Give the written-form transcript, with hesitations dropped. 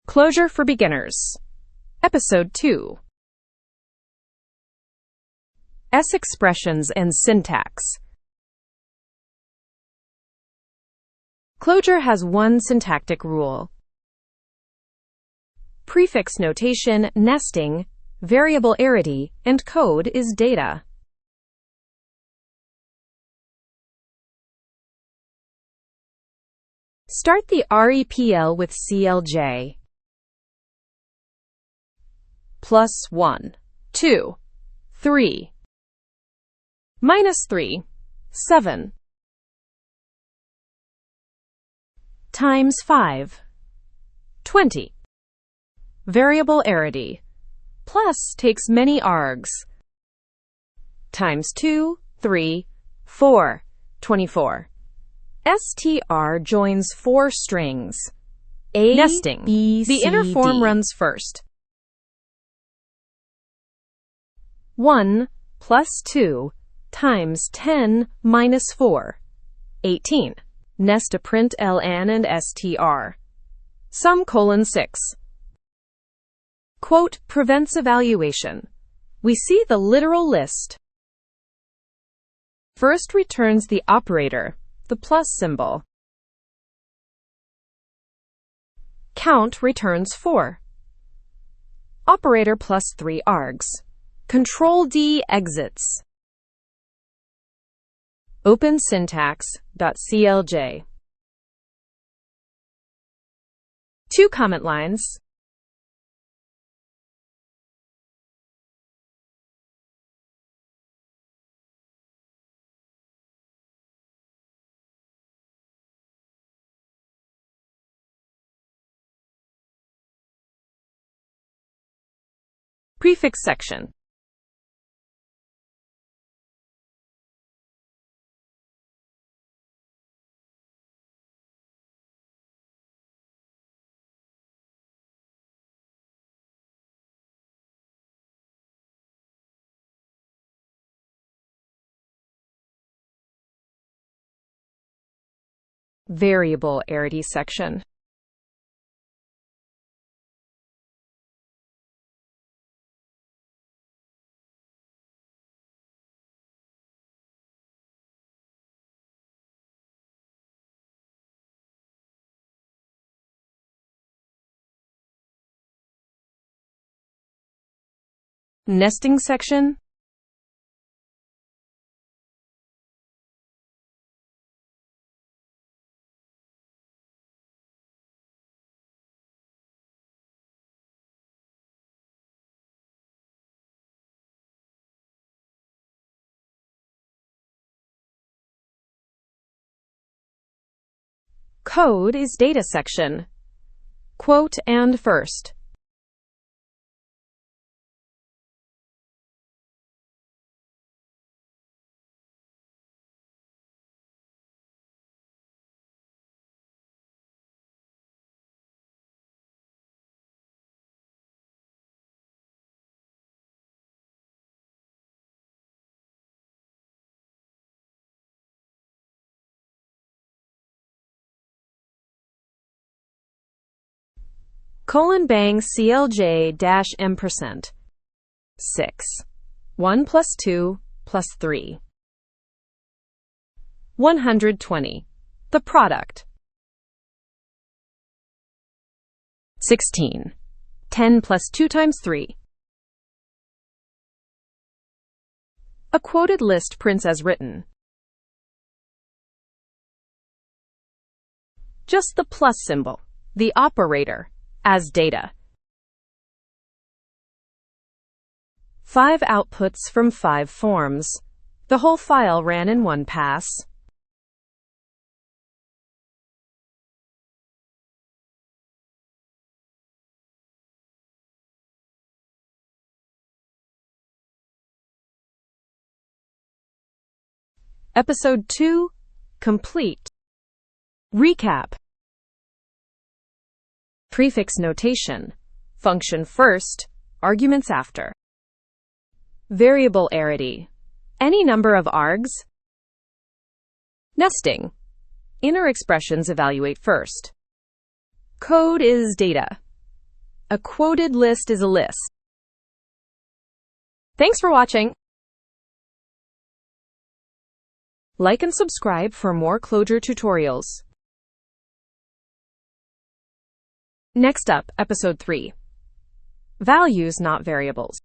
Clojure for Beginners. Episode 2. S expressions and syntax. Clojure has one syntactic rule. Prefix notation, nesting, variable arity, and code is data. Start the REPL with CLJ. +1, 2, 3, -3, 7, times 5, 20. Variable arity. Plus takes many args. Times 2, 3, 4, 24. str joins 4 strings. Nesting. B, the C, inner form D. runs first. 1 plus 2 times 10 minus 4, 18. Nest a print ln and str. Sum: 6. Quote prevents evaluation. We see the literal list. First returns the operator, the plus symbol. Count returns 4. Operator plus 3 args. Ctrl+D exits. Open syntax.clj. 2 comment lines. Prefix section. Variable arity section. Nesting section. Code is data section. Quote and first. :bang CLJ -M%. 6. 1 plus 2 plus 3. 120. The product. 16. 10 plus 2 times 3. A quoted list prints as written. Just the plus symbol, the operator, as data. 5 outputs from 5 forms. The whole file ran in one pass. Episode 2. Complete. Recap. Prefix notation. Function first, arguments after. Variable arity. Any number of args. Nesting. Inner expressions evaluate first. Code is data. A quoted list is a list. Thanks for watching. Like and subscribe for more Clojure tutorials. Next up, Episode 3. Values, not variables.